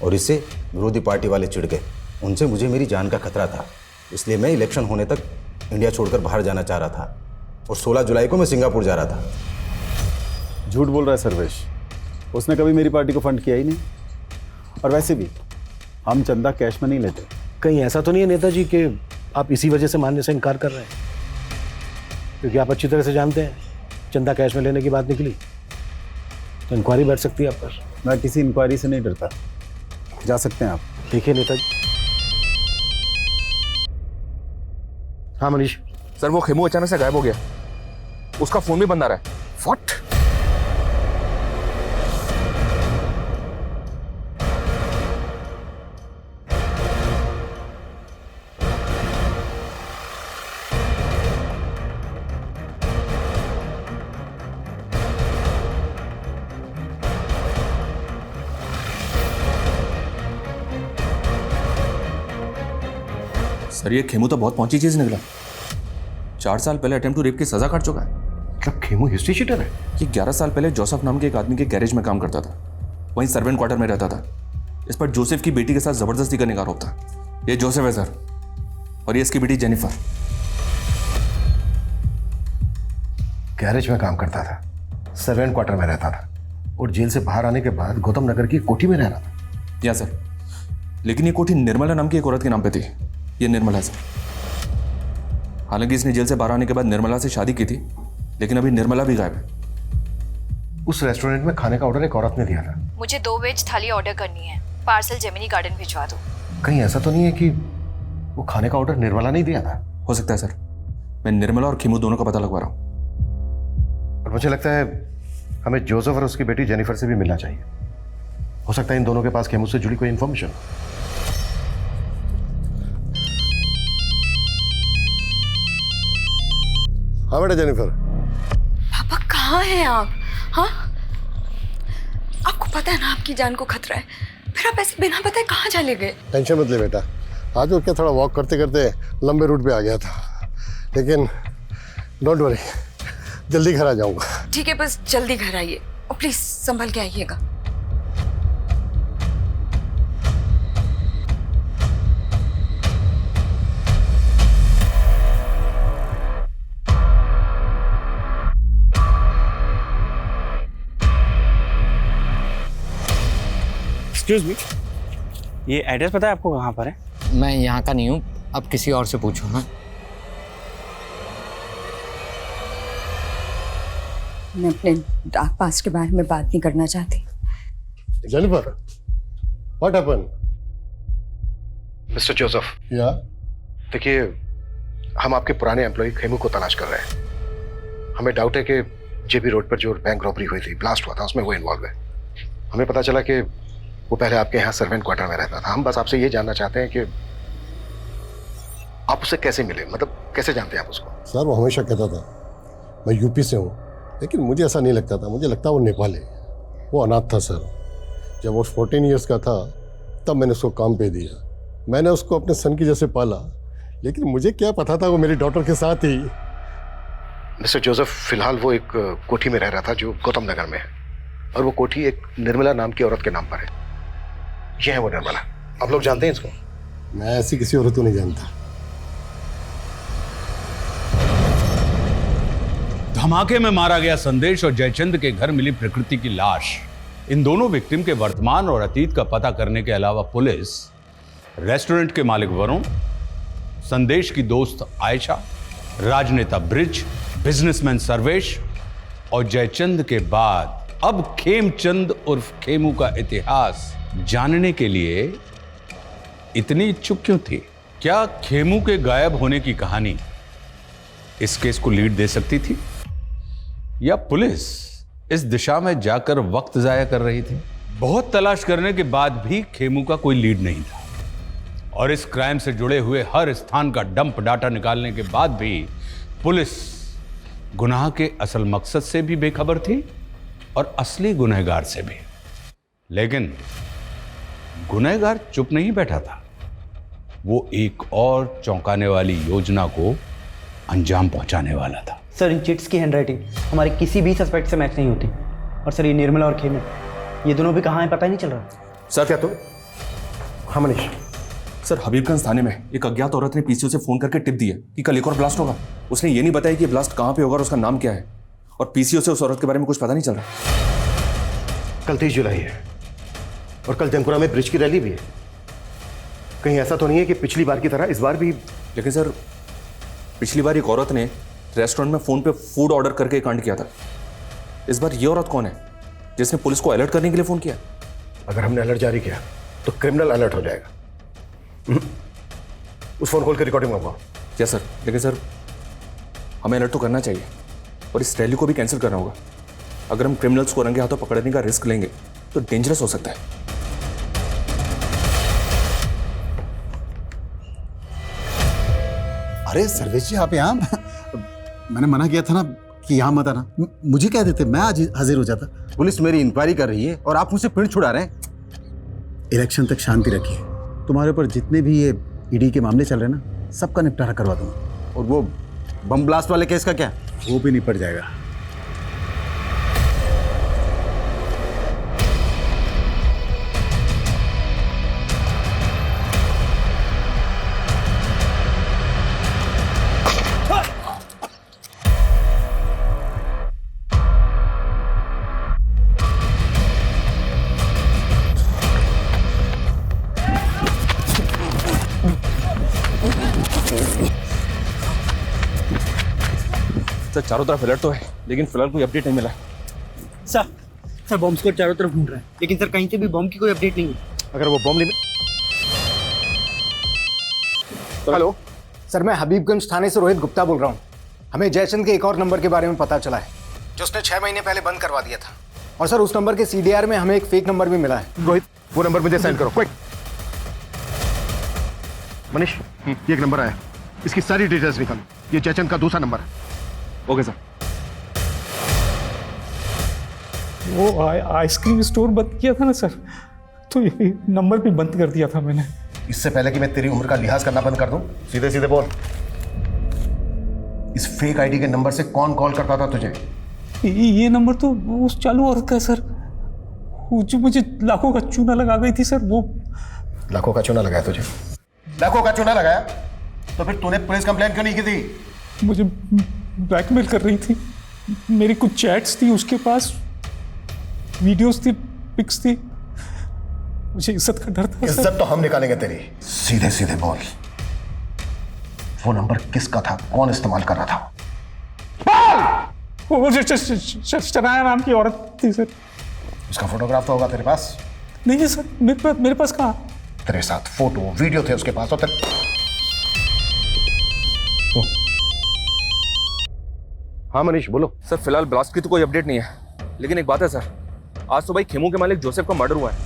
और इससे विरोधी पार्टी वाले चिढ़ गए। उनसे मुझे मेरी जान का खतरा था, इसलिए मैं इलेक्शन होने तक इंडिया छोड़कर बाहर जाना चाह रहा था और 16 जुलाई को मैं सिंगापुर जा रहा था। झूठ बोल रहा है सर्वेश, उसने कभी मेरी पार्टी को फंड किया ही नहीं। और वैसे भी हम चंदा कैश में नहीं लेते। कहीं ऐसा तो नहीं है नेताजी कि आप इसी वजह से मानने से इनकार कर रहे हैं? क्योंकि आप अच्छी तरह से जानते हैं चंदा कैश में लेने की बात निकली तो इंक्वायरी बैठ सकती है आप पर। मैं किसी इंक्वायरी से नहीं डरता, जा सकते हैं आप। देखिए नेताजी। हाँ मनीष। सर वो खेमू अचानक से गायब हो गया, उसका फोन भी बंद आ रहा है। व्हाट? सर ये खेमू तो बहुत पहुंची चीज निकला। 4 साल पहले अटेम्प्ट टू रेप की सजा काट चुका है। मतलब खेमू हिस्ट्री शीटर है? ये 11 साल पहले जोसेफ नाम के एक आदमी के गैरेज में काम करता था, वहीं सर्वेंट क्वार्टर में रहता था। इस पर जोसेफ की बेटी के साथ जबरदस्ती करने का आरोप था। ये जोसेफ है सर, और ये इसकी बेटी जेनिफर। गैरेज में काम करता था, सर्वेंट क्वार्टर में रहता था और जेल से बाहर आने के बाद गौतम नगर की कोठी में रह रहा था। या सर, लेकिन ये कोठी निर्मला नाम की एक औरत के नाम पे थी। ये निर्मला सर। हालांकि इसने जेल से बाहर आने के बाद निर्मला से शादी की थी, लेकिन अभी निर्मला भी गायब है। उस रेस्टोरेंट में खाने का ऑर्डर एक औरत ने दिया था। मुझे 2 वेज थाली ऑर्डर करनी है, पार्सल जेमिनी गार्डन भिजवा दो। कहीं ऐसा तो नहीं है कि वो खाने का ऑर्डर निर्मला नहीं दिया था? हो सकता है सर, मैं निर्मला और खेमू दोनों का पता लगवा रहा हूँ। और मुझे लगता है हमें जोसेफ और उसकी बेटी जेनिफर से भी मिलना चाहिए। हो सकता है इन दोनों के पास खेमू से जुड़ी कोई इंफॉर्मेशन। हाँ बेटा जेनिफर। पापा कहाँ हैं आप? हाँ, आपको पता है ना आपकी जान को खतरा है, फिर आप ऐसे बिना बताए कहाँ चले गए? टेंशन मत ले बेटा, आज वो क्या थोड़ा वॉक करते करते लंबे रूट पे आ गया था, लेकिन डोंट वरी, जल्दी घर आ जाऊंगा। ठीक है, बस जल्दी घर आइए और प्लीज संभल के आइएगा। एक्सक्यूज मी, ये एड्रेस पता है आपको कहाँ पर है? मैं यहाँ का नहीं हूँ, अब किसी और से पूछो ना। मैं अपने डार्क पास्ट के बारे में बात नहीं करना चाहती। Jennifer, what happened? Mister Joseph, या देखिए, हम आपके पुराने एम्प्लॉय खेमू को तलाश कर रहे हैं। हमें डाउट है कि जेबी रोड पर जो बैंक रॉबरी हुई थी, ब्लास्ट हुआ था, उसमें वो इन्वॉल्व है। हमें पता चला कि वो पहले आपके यहाँ सर्वेंट क्वार्टर में रहता था। हम बस आपसे ये जानना चाहते हैं कि आप उससे कैसे मिले, मतलब कैसे जानते हैं आप उसको? सर वो हमेशा कहता था मैं यूपी से हूँ, लेकिन मुझे ऐसा नहीं लगता था, मुझे लगता वो नेपाली है। वो अनाथ था सर। जब वो 14 ईयर्स का था तब मैंने उसको काम पे दिया। मैंने उसको अपने सन की जैसे पाला, लेकिन मुझे क्या पता था वो मेरी डॉटर के साथ ही। मिस्टर जोसेफ, फिलहाल वो एक कोठी में रह रहा था जो गौतम नगर में है, और वो कोठी एक निर्मला नाम की औरत के नाम पर है। ये है वो निर्मला। आप लोग जानते हैं इसको? मैं ऐसी किसी औरत को नहीं जानता। धमाके में मारा गया संदेश और जयचंद के घर मिली प्रकृति की लाश, इन दोनों विक्टिम के वर्तमान और अतीत का पता करने के अलावा पुलिस रेस्टोरेंट के मालिक वरुण, संदेश की दोस्त आयशा, राजनेता ब्रिज, बिजनेसमैन सर्वेश और जयचंद के बाद अब खेमचंद उर्फ खेमू का इतिहास जानने के लिए इतनी इच्छुक क्यों थी? क्या खेमू के गायब होने की कहानी इस केस को लीड दे सकती थी, या पुलिस इस दिशा में जाकर वक्त जाया कर रही थी? बहुत तलाश करने के बाद भी खेमू का कोई लीड नहीं था, और इस क्राइम से जुड़े हुए हर स्थान का डंप डाटा निकालने के बाद भी पुलिस गुनाह के असल मकसद से भी बेखबर थी और असली गुनहगार से भी। लेकिन गुनहगार चुप नहीं बैठा था, वो एक और चौंकाने वाली योजना को अंजाम पहुंचाने वाला था। सर, इन चिट्स की हैंडराइटिंग हमारे किसी भी सस्पेक्ट से मैच नहीं होती। और सर, ये निर्मला और खेमू, ये दोनों भी कहाँ हैं पता ही नहीं चल रहा। सर क्या? तो हाँ मनीष। सर, हबीबगंज थाने में एक अज्ञात औरत ने पीसीओ से फोन करके टिप दी है कि कल एक और ब्लास्ट होगा। उसने ये नहीं बताया कि ब्लास्ट कहाँ पे होगा और उसका नाम क्या है। और पीसीओ से उस औरत के बारे में कुछ पता नहीं चल रहा। कल 23 जुलाई है और कल जमपुरा में ब्रिज की रैली भी है। कहीं ऐसा तो नहीं है कि पिछली बार की तरह इस बार भी? लेकिन सर, पिछली बार एक औरत ने रेस्टोरेंट में फोन पे फूड ऑर्डर करके कांड किया था। इस बार ये औरत कौन है जिसने पुलिस को अलर्ट करने के लिए फोन किया? अगर हमने अलर्ट जारी किया तो क्रिमिनल अलर्ट हो जाएगा। उस फोन कॉल की रिकॉर्डिंग मंगवाओ। Yes sir. लेकिन सर, हमें अलर्ट तो करना चाहिए और इस रैली को भी कैंसिल करना होगा। अगर हम क्रिमिनल्स को रंगे हाथों पकड़ने का रिस्क लेंगे तो डेंजरस हो सकता है। अरे सर्वेश जी, आप यहाँ? मैंने मना किया था ना कि यहाँ मत आना। मुझे कह देते, मैं आज हाजिर हो जाता। पुलिस मेरी इंक्वायरी कर रही है और आप मुझसे पिंड छुड़ा रहे हैं। इलेक्शन तक शांति रखिए। तुम्हारे ऊपर जितने भी ये ईडी के मामले चल रहे हैं ना, सबका निपटारा करवा दूंगा। और वो बम ब्लास्ट वाले केस का क्या? वो भी निपट जाएगा। सर, चारों तरफ अलर्ट तो है, लेकिन फिलहाल कोई अपडेट नहीं मिला। सर बॉम्ब स्क्वाड चारों तरफ ढूंढ रहा है, लेकिन सर कहीं से भी बॉम्ब की कोई अपडेट नहीं है। अगर वो बॉम्ब नहीं। हेलो सर, मैं हबीबगंज थाने से रोहित गुप्ता बोल रहा हूँ। हमें जयचंद के एक और नंबर के बारे में पता चला है जो उसने 6 महीने पहले बंद करवा दिया था। और सर, उस नंबर के CDR में हमें एक फेक नंबर भी मिला है। रोहित, वो नंबर मुझे सेंड करो क्विक। मनीष, ये एक नंबर आया, इसकी सारी डिटेल्स निकालो। ये जयचंद का दूसरा नंबर है। Okay sir. वो आइसक्रीम स्टोर बंद किया था ना सर, तो ये नंबर भी बंद कर दिया था मैंने। इससे पहले कि मैं तेरी उम्र का लिहाज करना बंद कर दूं, सीधे सीधे बोल, इस फेक आईडी के नंबर से कौन कॉल करता था तुझे? ये नंबर तो उस चालू औरत का है सर, वो जो मुझे लाखों का चूना लगा गई थी सर। वो लाखों का चूना लगाया तुझे? लाखों का चूना लगाया तो फिर तूने पुलिस कंप्लेंट क्यों नहीं की थी? मुझे ब्लैकमेल कर रही थी। मेरी कुछ चैट्स थी उसके पास, वीडियोस थी, पिक्स थी। मुझे इज्जत का डर था। इज्जत तो हम निकालेंगे तेरी। सीधे सीधे बोल, वो नंबर किसका था, कौन इस्तेमाल कर रहा था? वो शनाया नाम की औरत थी सर। उसका फोटोग्राफ तो होगा तेरे पास? नहीं है सर, मेरे पास कहाँ? तेरे साथ फोटो वीडियो थे उसके पास। तो हाँ मनीष बोलो। सर, फिलहाल ब्लास्ट की तो कोई अपडेट नहीं है, लेकिन एक बात है सर, आज सुबह खेमू के मालिक जोसेफ का मर्डर हुआ है।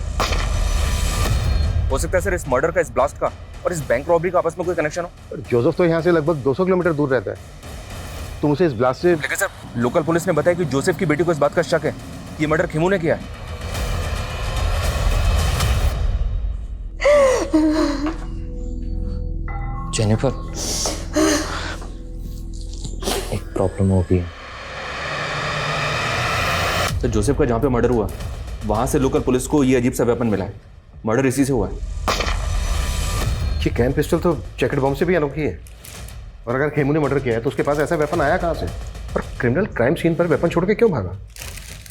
हो सकता है सर इस मर्डर का, इस ब्लास्ट का और इस बैंक रॉबरी का आपस में कोई कनेक्शन हो। जोसेफ तो यहाँ से लगभग 200 किलोमीटर दूर रहता है, तुम उसे इस ब्लास्ट से। लेकिन सर, लोकल पुलिस ने बताया कि जोसेफ की बेटी को इस बात का शक है कि ये मर्डर खेमू ने किया है। जेनिफर, एक प्रॉब्लम हो गई। तो जोसेफ का जहाँ पे मर्डर हुआ वहां से लोकल पुलिस को ये अजीब सा वेपन मिला है। मर्डर इसी से हुआ है। ये कैन पिस्टल तो जैकेट बॉम्ब से भी अनोखी है, और अगर खेमू ने मर्डर किया है तो उसके पास ऐसा वेपन आया कहाँ से? और क्रिमिनल क्राइम सीन पर वेपन छोड़ के क्यों भागा,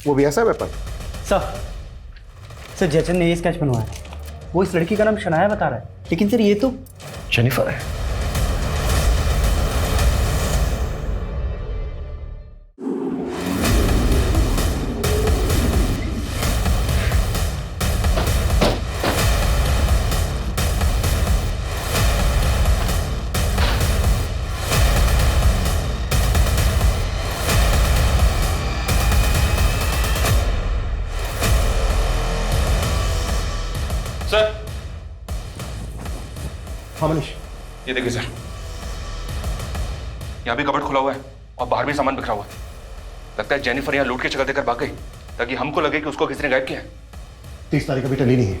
वो भी ऐसा वेपन? सर जयचंद ने ये स्केच बनवाया, वो इस लड़की का नाम शनाया बता रहा है, लेकिन सर ये तो जेनिफर है। सर। हाँ मनीष, ये देखिए सर, यहाँ भी कबर्ड खुला हुआ है और बाहर भी सामान बिखरा हुआ है। लगता है जेनिफर यहाँ लूट की जगह देकर भाग गई ताकि हमको लगे कि उसको किसी ने गायब किया है। 30 तारीख अभी टली नहीं है,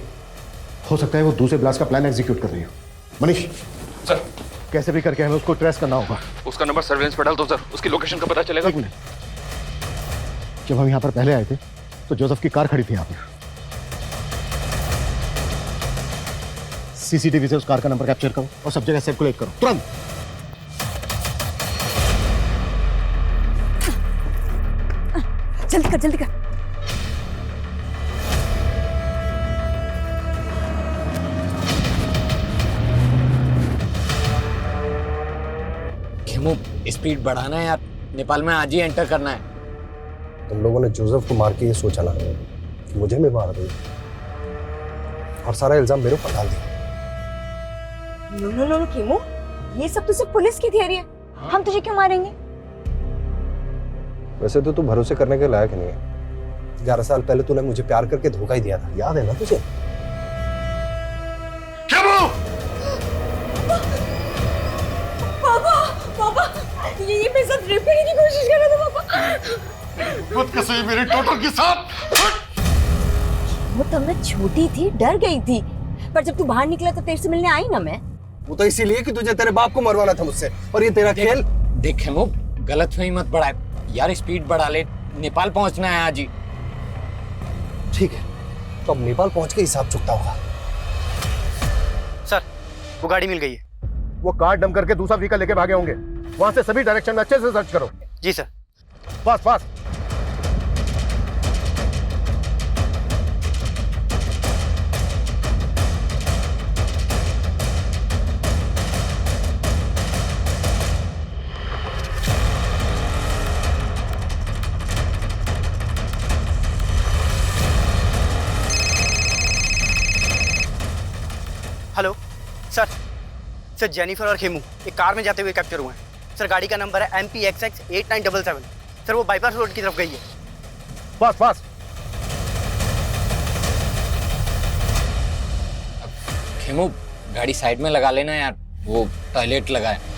हो सकता है वो दूसरे ब्लास्ट का प्लान एग्जीक्यूट कर रही हो। मनीष सर, कैसे भी करके हमें उसको ट्रेस करना होगा। उसका नंबर सर्वेलेंस पर डाल दो सर, उसकी लोकेशन का पता चलेगा। एक मिनट, जब हम यहाँ पर पहले आए थे तो जोसेफ की कार खड़ी थी यहाँ पर। सीसीटीवी से उस कार का नंबर कैप्चर करो और सब जगह सर्कुलेट करो तुरंत। जल्दी कर जल्दी कर। खेमू स्पीड बढ़ाना है यार, नेपाल में आज ही एंटर करना है। तुम लोगों ने जोसेफ को मार के ये सोचा ना कि मुझे भी मार दो और सारा इल्जाम मेरे ऊपर डाल दिया। नो नो नो खेमू, ये सब तो सिर्फ पुलिस की थियरी है, हम तुझे क्यों मारेंगे? वैसे तो तू भरोसे करने के लायक नहीं है। 11 साल पहले तूने मुझे प्यार करके धोखा ही दिया था, याद है ना तुझे? पापा पापा, ये मेरे साथ रेप करने की कोशिश कर रहा था पापा। खुद कसम मेरे टोटल के साथ। वो तब मैं छोटी थी, डर गई थी, पर जब तू बाहर निकला तो तेरे से मिलने आई ना मैं। वो तो इसीलिए कि तुझे तेरे बाप को मरवाना था मुझसे, और ये तेरा खेल। देख खेमू, गलतफहमी मत बढ़ाए यार, स्पीड बढ़ा ले, नेपाल पहुंचना है आज ही। ठीक है, तो अब नेपाल पहुंच के हिसाब चुकता होगा। सर, वो गाड़ी मिल गई है। वो कार डंप करके दूसरा व्हीकल लेके भागे होंगे। वहां से सभी डायरेक्शन में अच्छे से सर्च करो। जी sir. Fast fast. Hello sir, Jennifer और खेमू एक कार में जाते हुए कैप्चर हुए हैं सर। गाड़ी का नंबर है MPXX 8977। सर वो बाईपास रोड की तरफ गई है। Fast fast. खेमू गाड़ी साइड में लगा लेना यार, वो टॉयलेट लगा है।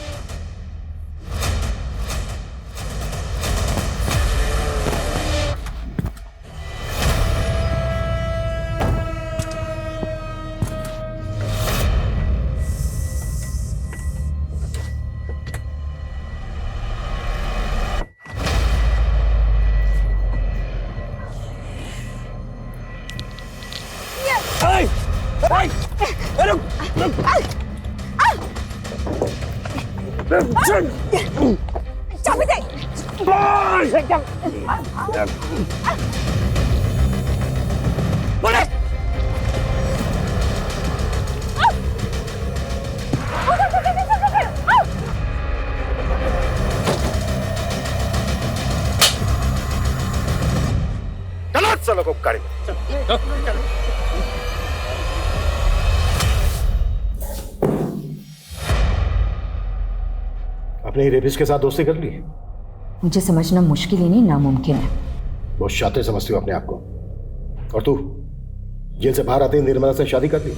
चाबी दे। चलो चलो को गाड़ी में। अपने रेपिस्ट के साथ दोस्ती कर ली? मुझे समझना मुश्किल ही नहीं, नामुमकिन है। बहुत शातिर समझती हो अपने आप को। और तू जेल से बाहर आते ही निर्मला से शादी कर ली?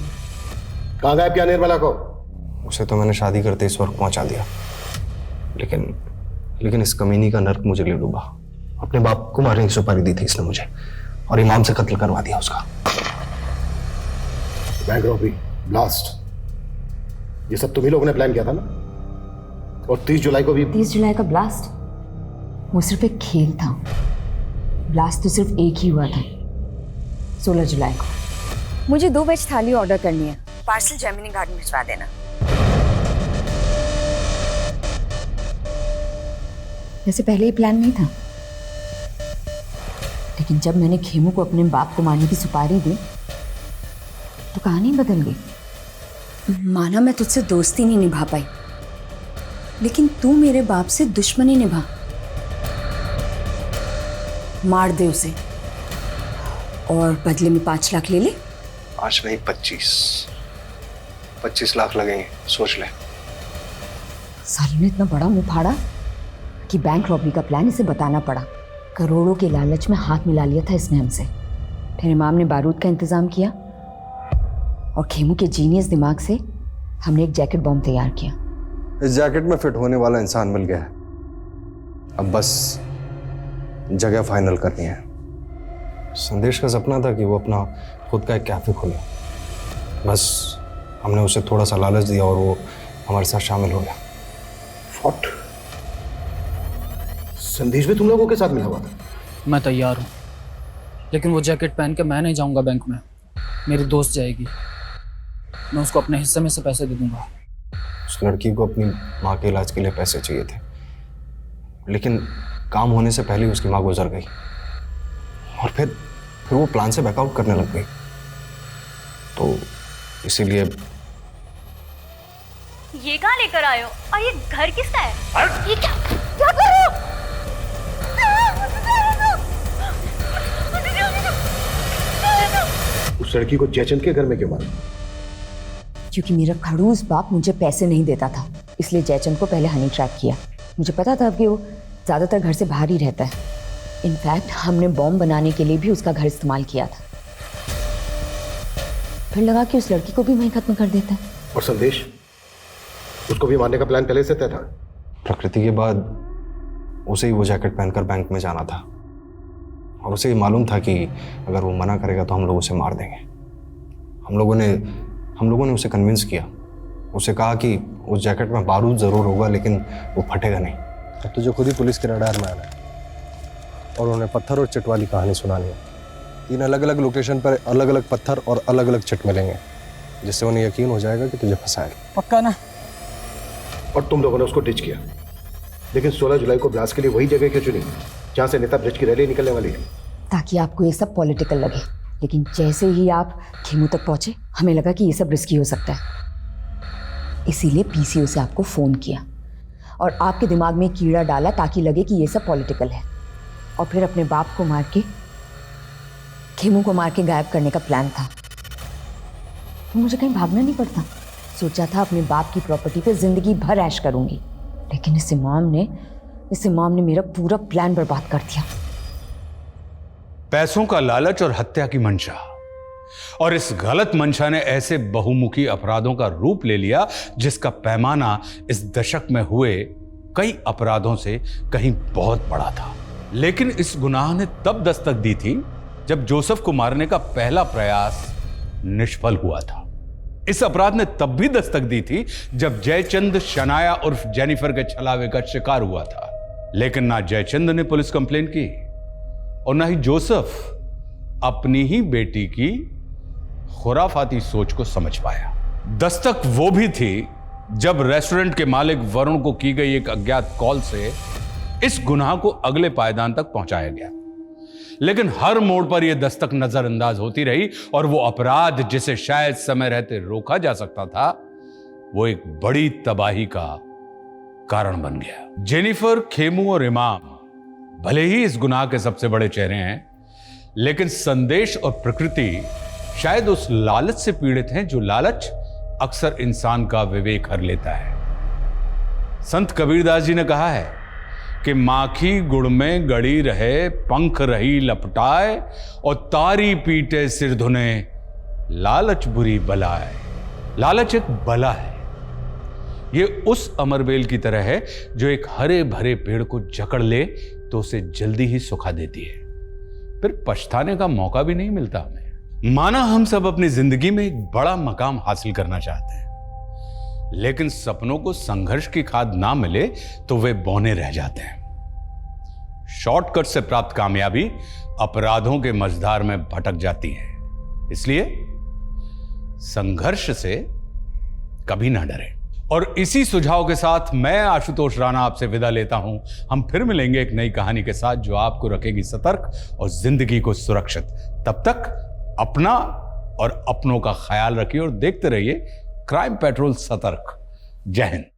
कहाँ गायब किया निर्मला को? उसे तो मैंने शादी करते इस वक्त पहुंचा दिया, लेकिन इस कमीनी का नर्क मुझे ले डूबा। अपने बाप को मारने की सुपारी दी थी इसने मुझे, और इमाम से कत्ल करवा दिया उसका। बैंक रॉबरी, ब्लास्ट, ये सब तुम ही लोगों ने प्लान किया था ना? और 30 जुलाई को भी। 30 जुलाई का ब्लास्ट वो सिर्फ एक खेल था। ब्लास्ट तो सिर्फ एक ही हुआ था, 16 जुलाई को। मुझे 2 वेज थाली ऑर्डर करनी है, पार्सल जेमिनी गार्डन भिजवा देना। वैसे पहले ही प्लान नहीं था, लेकिन जब मैंने खेमू को अपने बाप को मारने की सुपारी दी तो कहानी बदल गई। माना मैं तुझसे दोस्ती नहीं निभा पाई, लेकिन तू मेरे बाप से दुश्मनी निभा। मार दे उसे और बदले में 5 लाख ले ले। 5 नहीं 25 लाख लगेंगे, सोच ले। साले ने इतना बड़ा मुंह फाड़ा कि बैंक रॉबरी का प्लान इसे बताना पड़ा। करोड़ों के लालच में हाथ मिला लिया था इसने हमसे। फिर इमाम ने बारूद का इंतजाम किया और खेमू के जीनियस दिमाग से हमने एक जैकेट बॉम्ब तैयार किया। इस जैकेट में फिट होने वाला इंसान मिल गया है, अब बस जगह फाइनल करनी है। संदेश का सपना था कि वो अपना खुद का एक कैफे खोले, बस हमने उसे थोड़ा सा लालच दिया और वो हमारे साथ शामिल हो गया। व्हाट? संदेश भी तुम लोगों के साथ मिला हुआ था? मैं तैयार हूँ, लेकिन वो जैकेट पहन के मैं नहीं जाऊँगा बैंक में, मेरी दोस्त जाएगी। मैं उसको अपने हिस्से में से पैसे दे दूंगा। उस लड़की को अपनी माँ के इलाज के लिए पैसे चाहिए थे, लेकिन काम होने से पहले उसकी माँ गुजर गई। और फिर वो प्लान से बैकआउट करने लग गई। तो इसीलिए ये कहाँ लेकर आए हो और ये घर किसका है? ये क्या कर रहे हो? उस लड़की को जयचंद के घर में क्यों मारा? क्योंकि मेरा खड़ूस बाप मुझे पैसे नहीं देता था, इसलिए जयचंद को पहले हनी ट्रैप किया। मुझे पता था कि वो ज़्यादातर घर से बाहर ही रहता है। इनफैक्ट हमने बॉम्ब बनाने के लिए भी उसका घर इस्तेमाल किया था। फिर लगा कि उस लड़की को भी वहीं खत्म कर देता है। और संदेश, उसको भी मारने का प्लान पहले से तय था? प्रकृति के बाद उसे ही वो जैकेट पहनकर बैंक में जाना था, और उसे ये मालूम था कि अगर वो मना करेगा तो हम लोग उसे मार देंगे। हम लोगों ने उसे कन्विंस किया। उसे कहा कि उस जैकेट में बारूद ज़रूर होगा लेकिन वो फटेगा नहीं। अब तुझे खुद ही पुलिस के रडार में आना है और उन्हें पत्थर और चिट वाली कहानी सुनानी है। 3 अलग अलग लोकेशन पर अलग अलग पत्थर और अलग अलग चिट मिलेंगे, जिससे उन्हें यकीन हो जाएगा कि तुझे फंसाएगा। पक्का ना? और तुम लोगों ने उसको डिच किया, लेकिन 16 जुलाई को ब्लास्ट के लिए वही जगह क्यों चुनी जहां से नेता ब्रिज की रैली निकलने वाली थी? ताकि आपको ये सब पॉलिटिकल लगे, लेकिन जैसे ही आप खेमू तक पहुंचे हमें लगा कि ये सब रिस्की हो सकता है। इसीलिए पीसीओ से आपको फ़ोन किया और आपके दिमाग में कीड़ा डाला ताकि लगे कि ये सब पॉलिटिकल है, और फिर अपने बाप को मार के, खेमू को मार के गायब करने का प्लान था। तो मुझे कहीं भागना नहीं पड़ता। सोचा था अपने बाप की प्रॉपर्टी पे जिंदगी भर ऐश करूंगी, लेकिन इस इमाम ने मेरा पूरा प्लान बर्बाद कर दिया। पैसों का लालच और हत्या की मंशा, और इस गलत मंशा ने ऐसे बहुमुखी अपराधों का रूप ले लिया जिसका पैमाना इस दशक में हुए कई अपराधों से कहीं बहुत बड़ा था। लेकिन इस गुनाह ने तब दस्तक दी थी जब जोसेफ को मारने का पहला प्रयास निष्फल हुआ था। इस अपराध ने तब भी दस्तक दी थी जब जयचंद शनाया उर्फ जेनिफर के छलावे का शिकार हुआ था। लेकिन ना जयचंद ने पुलिस कंप्लेन की और ना ही जोसेफ अपनी ही बेटी की खुराफाती सोच को समझ पाया। दस्तक वो भी थी जब रेस्टोरेंट के मालिक वरुण को की गई एक अज्ञात कॉल से इस गुनाह को अगले पायदान तक पहुंचाया गया। लेकिन हर मोड़ पर यह दस्तक नजरअंदाज होती रही और वो अपराध जिसे शायद समय रहते रोका जा सकता था, वो एक बड़ी तबाही का कारण बन गया। जेनिफर, खेमू और इमाम भले ही इस गुनाह के सबसे बड़े चेहरे हैं, लेकिन संदेश और प्रकृति शायद उस लालच से पीड़ित हैं जो लालच अक्सर इंसान का विवेक हर लेता है। संत कबीरदास जी ने कहा है कि माखी गुड़ में गड़ी रहे, पंख रही लपटाए, और तारी पीटे सिर धुने, लालच बुरी बलाए। लालच एक बला है। ये उस अमरबेल की तरह है जो एक हरे भरे पेड़ को जकड़ ले तो उसे जल्दी ही सुखा देती है, फिर पछताने का मौका भी नहीं मिलता हमें। माना हम सब अपनी जिंदगी में एक बड़ा मकाम हासिल करना चाहते हैं, लेकिन सपनों को संघर्ष की खाद ना मिले तो वे बौने रह जाते हैं। शॉर्टकट से प्राप्त कामयाबी अपराधों के मझधार में भटक जाती है। इसलिए संघर्ष से कभी ना डरें। और इसी सुझाव के साथ मैं आशुतोष राणा आपसे विदा लेता हूं। हम फिर मिलेंगे एक नई कहानी के साथ जो आपको रखेगी सतर्क और जिंदगी को सुरक्षित। तब तक अपना और अपनों का ख्याल रखिए और देखते रहिए क्राइम पेट्रोल सतर्क। जय हिंद।